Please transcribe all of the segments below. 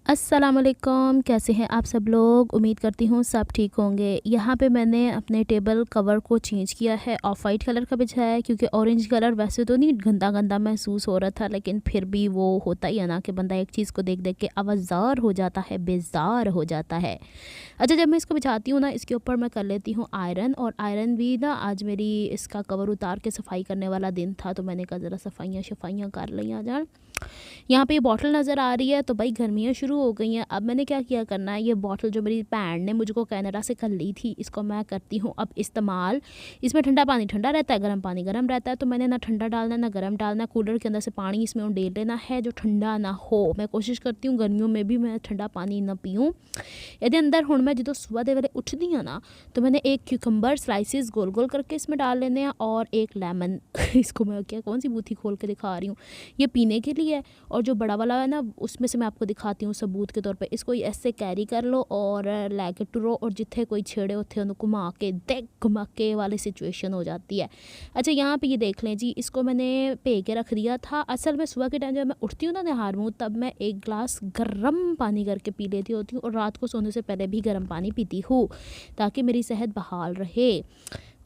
अस्सलाम वालेकुम, कैसे हैं आप सब लोग। उम्मीद करती हूँ सब ठीक होंगे। यहाँ पे मैंने अपने टेबल कवर को चेंज किया है, ऑफ वाइट कलर का बिछाया है क्योंकि ऑरेंज कलर वैसे तो नहीं गंदा गंदा महसूस हो रहा था, लेकिन फिर भी वो होता ही है ना कि बंदा एक चीज़ को देख देख के आवाज़ार हो जाता है, बेजार हो जाता है। अच्छा, जब मैं इसको बिछाती हूँ ना, इसके ऊपर मैं कर लेती हूँ आयरन। और आयरन भी ना, आज मेरी इसका कवर उतार के सफाई करने वाला दिन था, तो मैंने कहा ज़रा सफाइयाँ शफाइयाँ कर ली आ जान। यहाँ पे ये बॉटल नज़र आ रही है, तो भाई गर्मियाँ शुरू हो गई हैं। अब मैंने क्या किया करना है, ये बॉटल जो मेरी भैन ने मुझको कनाडा से कर ली थी, इसको मैं करती हूँ अब इस्तेमाल। इसमें ठंडा पानी ठंडा रहता है, गर्म पानी गर्म रहता है, तो मैंने ना ठंडा डालना है ना गर्म डालना है। कूलर के अंदर से पानी इसमें उंडेल लेना है जो ठंडा ना हो। मैं कोशिश करती हूँ गर्मियों में भी मैं ठंडा पानी ना पीऊँ। ਇਹਦੇ अंदर हुण मैं जो सुबह दे वेले उठदी हाँ ना, तो मैंने एक क्यूकम्बर स्लाइसिस गोल गोल करके इसमें डाल लेने हैं और एक लेमन इसको मैं क्या कौन सी बूथी खोल के दिखा रही हूँ, ये पीने के लिए है। और जो बड़ा वाला है ना, उसमें से मैं आपको दिखाती हूँ सबूत के तौर पे। इसको ऐसे कैरी कर लो और लैके टुरो, और जिथे कोई छेड़े उथे उन्हें घुमा के देख घुमा के वाली सिचुएशन हो जाती है। अच्छा, यहाँ पे ये देख लें जी, इसको मैंने भे के रख दिया था। असल में सुबह के टाइम जब मैं उठती हूँ ना नहार मुँह, तब मैं एक गिलास गर्म पानी करके पी लेती होती हूँ, और रात को सोने से पहले भी गर्म पानी पीती हूँ ताकि मेरी सेहत बहाल रहे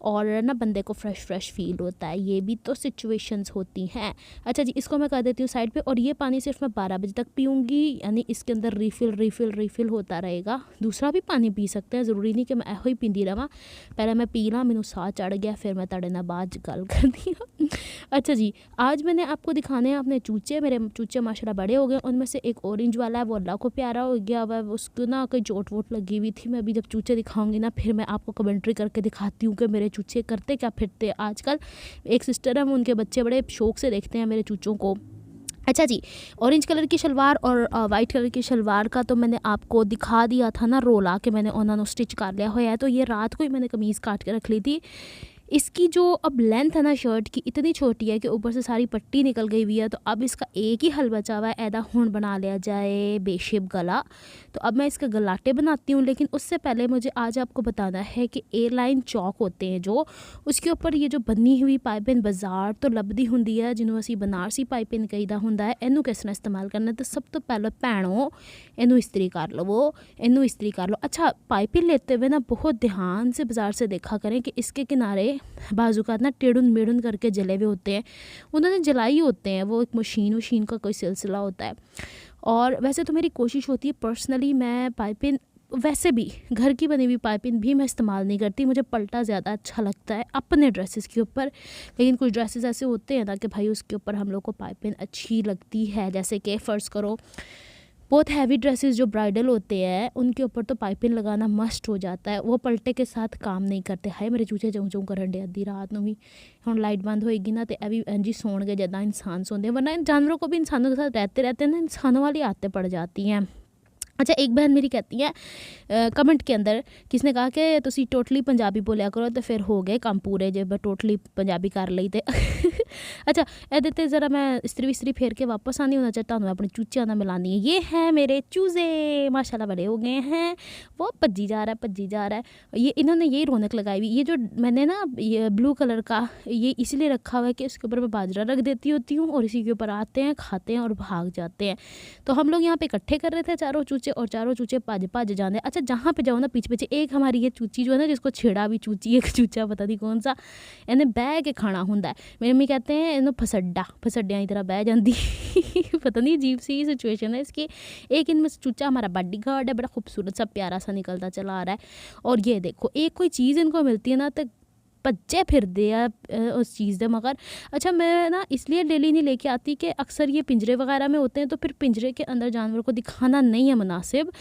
और ना बंदे को फ़्रेश फ़्रेश फ़ील होता है। ये भी तो सिचुएशंस होती हैं। अच्छा जी, इसको मैं कर देती हूँ साइड पे। और ये पानी सिर्फ मैं 12 बजे तक पीऊँगी, यानी इसके अंदर रीफ़िल होता रहेगा। दूसरा भी पानी पी सकते हैं, ज़रूरी नहीं कि मैं ऐहो ही पींदी रहां। पहले मैं पी ला, मैनू साह चढ़ गया, फिर मैं तुहाडे नाल बाद च गल करदी हां। अच्छा जी, आज मैंने आपको दिखाने हैं अपने चूचे। मेरे चूचे माशाल्लाह बड़े हो गए। उनमें से एक ऑरेंज वाला है, वो अल्लाह को प्यारा हो गया हुआ है। उसको ना कोई चोट वोट लगी हुई थी। मैं अभी जब चूचे दिखाऊंगी ना, फिर मैं आपको कमेंट्री करके दिखाती हूँ कि मेरे चूचे करते क्या फिरते आजकल। एक सिस्टर है, उनके बच्चे बड़े शौक से देखते हैं मेरे चूचों को। अच्छा जी, ऑरेंज कलर की शलवार और वाइट कलर की शलवार का तो मैंने आपको दिखा दिया था ना, रोला के मैंने उन्होंने स्टिच कर लिया हुआ है। तो ये रात को ही मैंने कमीज़ काट के रख ली थी। इसकी जो अब लेंथ है ना शर्ट की, इतनी छोटी है कि ऊपर से सारी पट्टी निकल गई हुई है। तो अब इसका एक ही हल बचा हुआ है, ऐदा हुण बना लिया जाए बेशेप गला। तो अब मैं इसके गलाटे बनाती हूँ, लेकिन उससे पहले मुझे आज आपको बताना है कि ए लाइन चौक होते हैं जो, उसके ऊपर ये जो बनी हुई पाइपिंग बाज़ार तो लभदी हुंदी है, जिन्हों असीं बनारसी पाइपिंग कहीदा हुंदा है। इनू किस तरह इस्तेमाल करना, तो सब तो पहले भैनों इनू इस्त्री कर लवो, इनू इस्त्री कर लो। अच्छा, पाइपिंग लेते हुए ना बहुत ध्यान से बाज़ार से देखा करें कि इसके किनारे बाजूकात ना टेढ़ुन मेढ़ुन करके जले हुए होते हैं, उन्होंने जलाई होते हैं। वो एक मशीन का कोई सिलसिला होता है। और वैसे तो मेरी कोशिश होती है पर्सनली, मैं पाइपिंग वैसे भी घर की बनी हुई पाइपिंग भी मैं इस्तेमाल नहीं करती। मुझे पल्टा ज़्यादा अच्छा लगता है अपने ड्रेसेस के ऊपर। लेकिन कुछ ड्रेसेस ऐसे होते हैं ना कि भाई उसके ऊपर हम लोग को पाइपिंग अच्छी लगती है। जैसे कि फ़र्ज़ करो बहुत हैवी ड्रेसेस जो ब्राइडल होते हैं, उनके ऊपर तो पाइपिंग लगाना मस्ट हो जाता है। वो पलटे के साथ काम नहीं करते। हाय मेरे चूचे चौं चौं करन डे अद्धी रात में भी। हुण लाइट बंद होएगी ना, तो यह भी इंज ही सोणगे जिद्दां इंसान सोंदे। वरना इन जानवरों को भी इंसानों के साथ रहते रहते ना इंसानों वाली आदतें पड़ जाती हैं। अच्छा, एक बहन मेरी कहती है कमेंट के अंदर, किसने कहा कि तुसी टोटली पंजाबी बोलिया करो, तो फिर हो गए काम पूरे जे मैं टोटली पंजाबी कर ली तो अच्छा, ਇਹਦੇ ਤੇ ज़रा मैं इस्त्री विस्त्री फेर के वापस आनी होना चाहता हूँ, अपने चूचियां ना मिलानी है। ये हैं मेरे चूजे, माशाल्लाह बड़े हो गए हैं। वो भज्जी जा रहा है। ये इन्होंने यही रौनक लगाई हुई। ये जो मैंने ना ये ब्लू कलर का ये इसलिए रखा हुआ है कि इसके ऊपर मैं बाजरा रख देती होती हूँ, और इसी के ऊपर आते हैं, खाते हैं और भाग जाते हैं। तो हम लोग यहाँ पे इकट्ठे कर रहे थे चारों चूचे, और चारों चूचे भज जाने। अच्छा, जहाँ पे जाओ ना पीछे पीछे एक हमारी ये चूची जो है ना, जिसको छेड़ा भी चूची, एक चूचा पता नहीं कौन सा, इन्हें बह के खाना होंदा है। मेरी मम्मी कहते हैं इन्हों फसड्डियाँ की तरह बह जाती पता नहीं अजीब सी सिचुएशन है इसकी। एक इनमें से चूचा हमारा बॉडी गार्ड है, बड़ा खूबसूरत सा प्यारा सा निकलता चला आ रहा है। और ये देखो, एक कोई चीज़ इनको मिलती है ना तो भज्जे फिरदे आ उस चीज़ दे मगर। अच्छा, मैं ना इसलिए डेली नहीं लेके आती कि अक्सर ये पिंजरे वगैरह में होते हैं, तो फिर पिंजरे के अंदर जानवर को दिखाना नहीं है मुनासिब।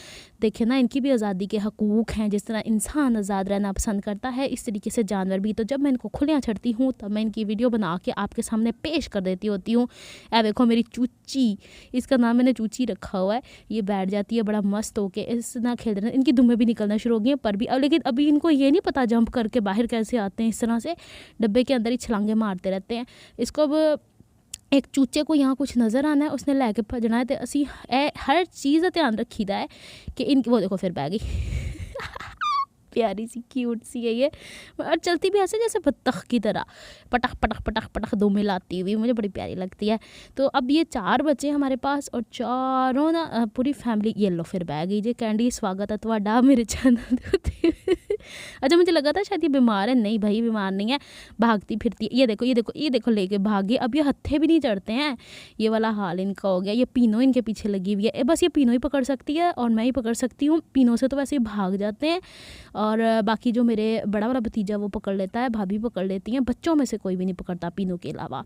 देखे ना, इनकी भी आज़ादी के हकूक़ हैं। जिस तरह इंसान आज़ाद रहना पसंद करता है, इस तरीके से जानवर भी। तो जब मैं इनको खुलियाँ छड़ती हूँ, तब मैं इनकी वीडियो बना के आपके सामने पेश कर देती होती हूँ। ए देखो मेरी चूची, इसका नाम मैंने चूची रखा हुआ है। ये बैठ जाती है बड़ा मस्त होके, इस ना खेल रहे हैं। इनकी दुम्बें भी निकलना शुरू हो गई हैं, पर भी अब, लेकिन अभी इनको ये नहीं पता जंप करके बाहर कैसे आते हैं। इस तरह से डब्बे के अंदर ही छलांगे मारते रहते हैं। इसको अब एक चूचे को यहाँ कुछ नज़र आना है, उसने लैके भजना है, तो असी हर चीज़ का ध्यान रखीदा है कि इन वो देखो फिर बह गई प्यारी सी क्यूट सी है ये, और चलती भी ऐसे जैसे बत्तख की तरह, पटक पटक पटक पटक दो मिलाती हुई, मुझे बड़ी प्यारी लगती है। तो अब ये 4 बच्चे हमारे पास और चारों ना पूरी फैमिली। ये लो फिर बह गई जे कैंडी, स्वागत है ਤੁਹਾਡਾ मेरे चैनल पे। अच्छा मुझे लगा था शायद ये बीमार है, नहीं भाई बीमार नहीं है, भागती फिरती है। ये देखो ये देखो ये देखो लेके भाग गई। अब ये हत्थे भी नहीं चढ़ते हैं, ये वाला हाल इनका हो गया। ये पीनो इनके पीछे लगी हुई है, बस ये पीनो ही पकड़ सकती है और मैं ही पकड़ सकती हूँ। पीनो से तो वैसे ही भाग जाते हैं और बाकी जो मेरे बड़ा वाला भतीजा वो पकड़ लेता है, भाभी पकड़ लेती हैं, बच्चों में से कोई भी नहीं पकड़ता पीनो के अलावा।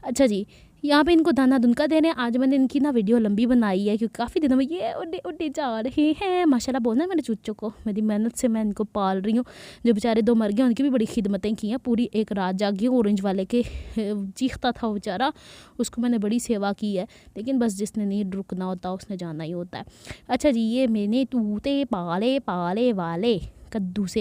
अच्छा जी, यहाँ पे इनको दाना दुनका दे रहे हैं। आज मैंने इनकी ना वीडियो लंबी बनाई है क्योंकि काफ़ी दिनों में ये उड़े उड़े जा रहे हैं। माशाल्लाह बोलना है मेरे चूचों को, मेरी मेहनत से मैं इनको पाल रही हूँ। जो बेचारे 2 मर गए उनकी भी बड़ी खिदमतें की हैं, पूरी एक रात जागी ऑरेंज वाले के, चीखता था वो बेचारा, उसको मैंने बड़ी सेवा की है। लेकिन बस जिसने नहीं रुकना होता उसने जाना ही होता है। अच्छा जी, ये मैंने तूते पाले पाले वाले कद्दू से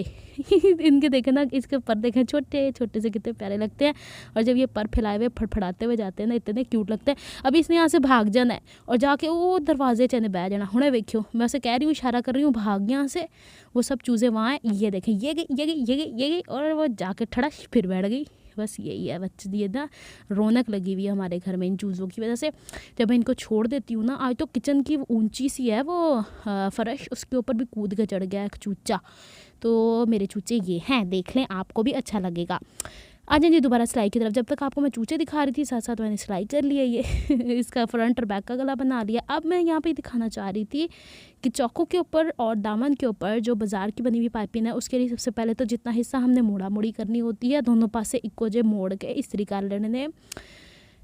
इनके देखे ना, इसके पर देखें छोटे छोटे से कितने प्यारे लगते हैं, और जब ये पर फैलाए हुए फड़फड़ाते हुए जाते हैं ना, इतने क्यूट लगते हैं। अभी इसने यहाँ से भाग जाना है और जाके वो दरवाजे चने बह जाना। हुणे वेख्यो, मैं उसे कह रही हूँ, इशारा कर रही हूँ, भाग यहाँ से। वो सब चूज़े वहाँ हैं, ये देखें, ये गई ये गई ये गई ये गई, और वो जाके ठड़श फिर बैठ गई। बस यही है बच्चे, ये ना रौनक लगी हुई है हमारे घर में इन चूज़ों की वजह से। जब मैं इनको छोड़ देती हूँ ना, आज तो किचन की ऊंची सी है वो फर्श, उसके ऊपर भी कूद के चढ़ गया एक चूचा। तो मेरे चूचे ये हैं, देख लें, आपको भी अच्छा लगेगा। आ जाइए दोबारा सिलाई की तरफ। जब तक आपको मैं चूचे दिखा रही थी, साथ साथ मैंने सिलाई कर लिया ये इसका फ्रंट और बैक का गला बना लिया। अब मैं यहाँ पे दिखाना चाह रही थी कि चौकों के ऊपर और दामन के ऊपर जो बाज़ार की बनी हुई पाइपिंग है, उसके लिए सबसे पहले तो जितना हिस्सा हमने मोड़ा मोड़ी करनी होती है, दोनों पास से इक्को जे मोड़ के इस्त्री कर लेने ने।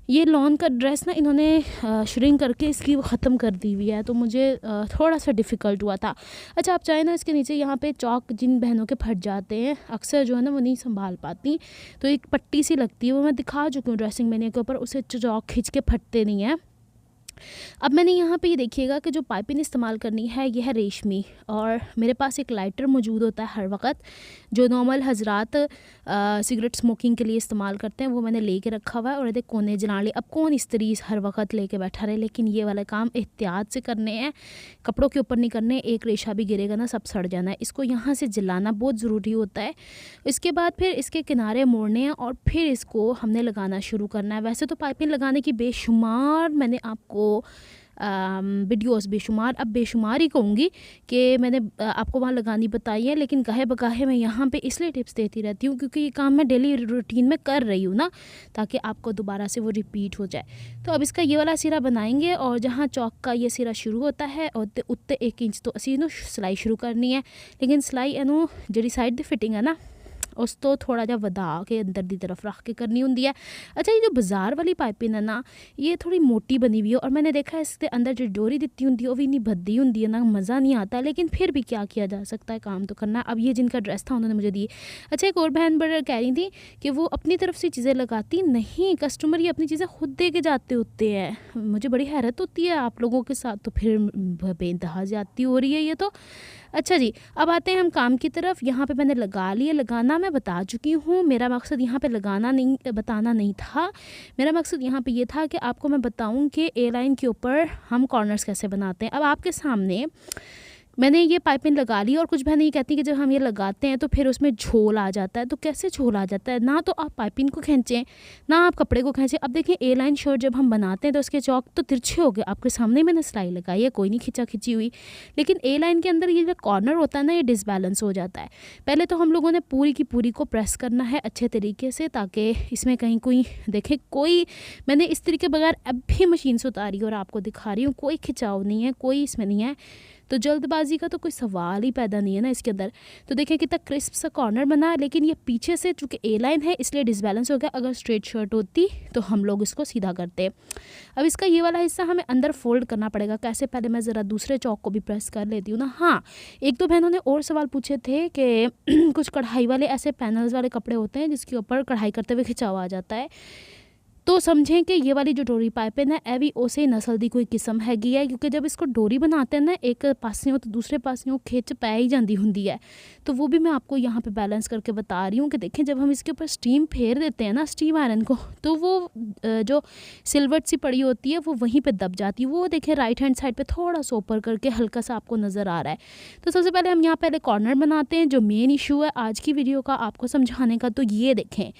ये लॉन का ड्रेस ना इन्होंने श्रिंक करके इसकी वो ख़त्म कर दी हुई है, तो मुझे थोड़ा सा डिफ़िकल्ट हुआ था। अच्छा, आप चाहें ना इसके नीचे यहाँ पे चौक जिन बहनों के फट जाते हैं अक्सर जो है ना, वो नहीं संभाल पाती, तो एक पट्टी सी लगती है, वो मैं दिखा चुकी हूँ ड्रेसिंग मैन्यू के ऊपर, उसे चौक खींच के फटते नहीं हैं। अब मैंने यहाँ पे ये देखिएगा कि जो पाइपिंग इस्तेमाल करनी है ये है रेशमी, और मेरे पास एक लाइटर मौजूद होता है हर वक्त, जो नॉर्मल हजरात सिगरेट स्मोकिंग के लिए इस्तेमाल करते हैं, वो मैंने लेके रखा हुआ है। और ये कोने जला ले, अब कौन इस्त्री हर वक्त लेके बैठा रहे, लेकिन ये वाला काम एहतियात से करने हैं, कपड़ों के ऊपर नहीं करने। एक रेशा भी गिरेगा ना, सब सड़ जाना है। इसको यहाँ से जलाना बहुत ज़रूरी होता है। इसके बाद फिर इसके किनारे मोड़ने हैं और फिर इसको हमने लगाना शुरू करना है। वैसे तो पाइपिंग लगाने की बेशुमार मैंने आपको वीडियोस, बेशुमार, अब बेशुमार ही कहूँगी कि मैंने आपको वहाँ लगानी बताई है, लेकिन गाहे बगाहे मैं यहाँ पे इसलिए टिप्स देती रहती हूँ क्योंकि ये काम मैं डेली रूटीन में कर रही हूँ ना, ताकि आपको दोबारा से वो रिपीट हो जाए। तो अब इसका ये वाला सिरा बनाएंगे, और जहाँ चौक का ये सिरा शुरू होता है और उत्ते 1 इंच तो असी सिलाई शुरू करनी है, लेकिन सिलाई एनू जी साइड दी फिटिंग है ना, उस तो थोड़ा जा वधा के अंदर दी तरफ रख के करनी होंगी है। अच्छा, ये जो बाज़ार वाली पाइपिंग है ना, ये थोड़ी मोटी बनी हुई है, और मैंने देखा है इसके अंदर जो डोरी दी होंगी वो भी नहीं भद्दी होंगी है ना, मज़ा नहीं आता, लेकिन फिर भी क्या किया जा सकता है, काम तो करना। अब ये जिनका ड्रेस था उन्होंने मुझे दी। अच्छा, एक और बहन बड़ा कह रही थी कि वो अपनी तरफ से चीज़ें लगाती नहीं, कस्टमर ये अपनी चीज़ें खुद दे के जाते होते हैं। मुझे बड़ी हैरत होती है आप लोगों के साथ, तो फिर बेइंतहा ज़्यादती हो रही है ये तो। अच्छा जी, अब आते हैं हम काम की तरफ। यहाँ पे मैंने लगा लिया, लगाना मैं बता चुकी हूँ। मेरा मकसद यहाँ पे लगाना नहीं, बताना नहीं था। मेरा मकसद यहाँ पे ये था कि आपको मैं बताऊँ कि ए लाइन के ऊपर हम कॉर्नर्स कैसे बनाते हैं। अब आपके सामने मैंने ये पाइपिंग लगा ली, और कुछ बहनें ये कहती हैं कि जब हम ये लगाते हैं तो फिर उसमें झोल आ जाता है। तो कैसे झोल आ जाता है? ना तो आप पाइपिंग को खींचें, ना आप कपड़े को खींचें। अब देखिए, ए लाइन शर्ट जब हम बनाते हैं तो उसके चौक तो तिरछे हो गए, आपके सामने मैंने सिलाई लगाई है, कोई नहीं खिंचा खिंची हुई, लेकिन ए लाइन के अंदर ये जो कॉर्नर होता है ना, ये डिसबैलेंस हो जाता है। पहले तो हम लोगों ने पूरी की पूरी को प्रेस करना है अच्छे तरीके से, ताकि इसमें कहीं कोई देखे, कोई, मैंने इस तरीके बगैर अब भी मशीन से उतारी और आपको दिखा रही हूँ, कोई खिंचाव नहीं है, कोई इसमें नहीं है, तो जल्दबाजी का तो कोई सवाल ही पैदा नहीं है ना इसके अंदर। तो देखिए कितना क्रिस्प सा कॉर्नर बना, लेकिन ये पीछे से चूँकि ए लाइन है इसलिए डिसबैलेंस हो गया। अगर स्ट्रेट शर्ट होती तो हम लोग इसको सीधा करते। अब इसका ये वाला हिस्सा हमें अंदर फोल्ड करना पड़ेगा। कैसे? पहले मैं ज़रा दूसरे चौक को भी प्रेस कर लेती हूँ ना। हाँ, 1-2 बहनों ने और सवाल पूछे थे कि कुछ कढ़ाई वाले ऐसे पैनल्स वाले कपड़े होते हैं जिसके ऊपर कढ़ाई करते हुए खिंचाव आ जाता है, तो समझें कि ये वाली जो डोरी पाइपिंग है ਇਹ ਵੀ ਉਸੇ ਨਸਲ ਦੀ ਕੋਈ किस्म हैगी है, क्योंकि जब इसको डोरी बनाते हैं ना एक पासियों तो दूसरे पासियों खिंच पै ही जाती होंगी है। तो वो भी मैं आपको यहाँ पे बैलेंस करके बता रही हूँ कि देखें जब हम इसके ऊपर स्टीम फेर देते हैं ना स्टीम आयरन को, तो वो जो सिल्वट सी पड़ी होती है वो वहीं पे दब जाती है। वो देखें राइट हैंड साइड पे थोड़ा सा ऊपर करके हल्का सा आपको नज़र आ रहा है। तो सबसे पहले हम यहाँ पहले कॉर्नर बनाते हैं। जो मेन इशू है आज की वीडियो का आपको समझाने का, तो ये देखें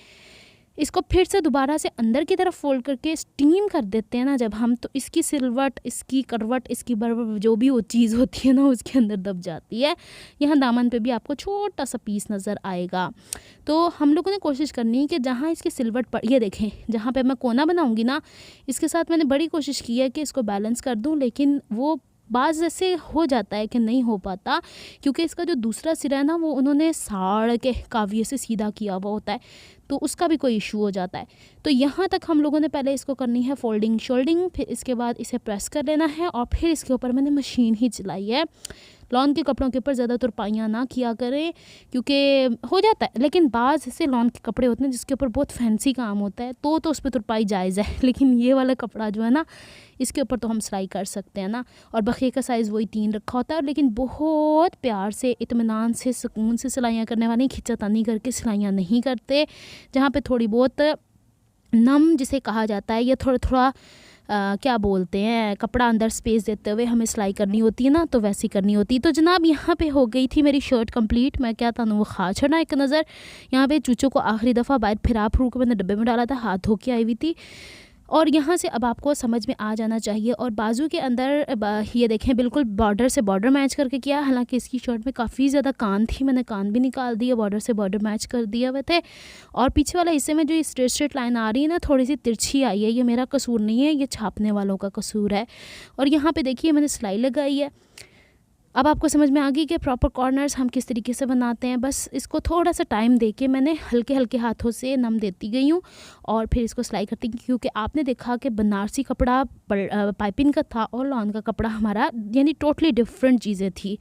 इसको फिर से दोबारा से अंदर की तरफ फोल्ड करके स्टीम कर देते हैं ना जब हम, तो इसकी सिलवट, इसकी करवट, इसकी जो भी वो चीज़ होती है ना उसके अंदर दब जाती है। यहाँ दामन पे भी आपको छोटा सा पीस नज़र आएगा। तो हम लोगों ने कोशिश करनी है कि जहाँ इसकी सिलवट पर, ये देखें जहाँ पे मैं कोना बनाऊँगी ना इसके साथ मैंने बड़ी कोशिश की है कि इसको बैलेंस कर दूँ, लेकिन वो बाज़ ऐसे हो जाता है कि नहीं हो पाता, क्योंकि इसका जो दूसरा सिरा है ना वो उन्होंने साड़ के काविये से सीधा किया हुआ होता है, तो उसका भी कोई इशू हो जाता है। तो यहाँ तक हम लोगों ने पहले इसको करनी है फोल्डिंग शोल्डिंग, फिर इसके बाद इसे प्रेस कर लेना है और फिर इसके ऊपर मैंने मशीन ही चलाई है। लॉन के कपड़ों के ऊपर ज़्यादा तुरपाइयाँ ना किया करें, क्योंकि हो जाता है, लेकिन बाज़ ऐसे लॉन के कपड़े होते हैं जिसके ऊपर बहुत फैंसी काम होता है तो उस पर तुरपाई जायज़ है, लेकिन ये वाला कपड़ा जो है ना इसके ऊपर तो हम सिलाई कर सकते हैं ना। और बखिए का साइज़ वही 3 रखा होता है, लेकिन बहुत प्यार से इत्मीनान से सुकून से सिलाइयाँ करने वाले खिंचातानी करके सिलाइयाँ नहीं करते। जहाँ पे थोड़ी बहुत नम जिसे कहा जाता है या थोड़ा थोड़ा क्या बोलते हैं कपड़ा अंदर स्पेस देते हुए हमें सिलाई करनी होती है ना, तो वैसी करनी होती है। तो जनाब यहाँ पे हो गई थी मेरी शर्ट कंप्लीट। मैं क्या था वो खा छड़ा एक नज़र। यहाँ पे चूचों को आखिरी दफ़ा बाहर फिरा फरू के मैंने डब्बे में डाला था, हाथ धो के आई हुई थी। और यहाँ से अब आपको समझ में आ जाना चाहिए। और बाजू के अंदर ये देखें बिल्कुल बॉर्डर से बॉर्डर मैच करके किया, हालांकि इसकी शर्ट में काफ़ी ज़्यादा कान थी, मैंने कान भी निकाल दिए, बॉर्डर से बॉर्डर मैच कर दिए हुए थे। और पीछे वाला हिस्से में जो स्ट्रेट स्ट्रेट लाइन आ रही है ना थोड़ी सी तिरछी आई है, ये मेरा कसूर नहीं है, ये छापने वालों का कसूर है। और यहाँ पर देखिए मैंने सिलाई लगाई है। अब आपको समझ में आ गई कि प्रॉपर कॉर्नर्स हम किस तरीके से बनाते हैं। बस इसको थोड़ा सा टाइम देके मैंने हल्के हल्के हाथों से नम देती गई हूँ और फिर इसको सिलाई करती गई, क्योंकि आपने देखा कि बनारसी कपड़ा पाइपिंग का था और लॉन का कपड़ा हमारा यानी टोटली डिफरेंट चीज़ें थी,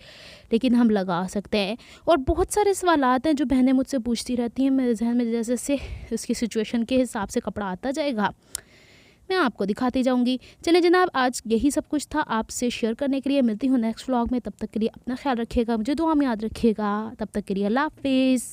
लेकिन हम लगा सकते हैं। और बहुत सारे सवालात हैं जो बहनें मुझसे पूछती रहती हैं, मेरे जहन में जैसे जैसे उसकी सिचुएशन के हिसाब से कपड़ा आता जाएगा मैं आपको दिखाती जाऊंगी। चलिए जनाब आज यही सब कुछ था आपसे शेयर करने के लिए। मिलती हूँ नेक्स्ट व्लॉग में, तब तक के लिए अपना ख्याल रखिएगा, मुझे दुआ में याद रखिएगा। तब तक के लिए अल्लाह हाफिज़।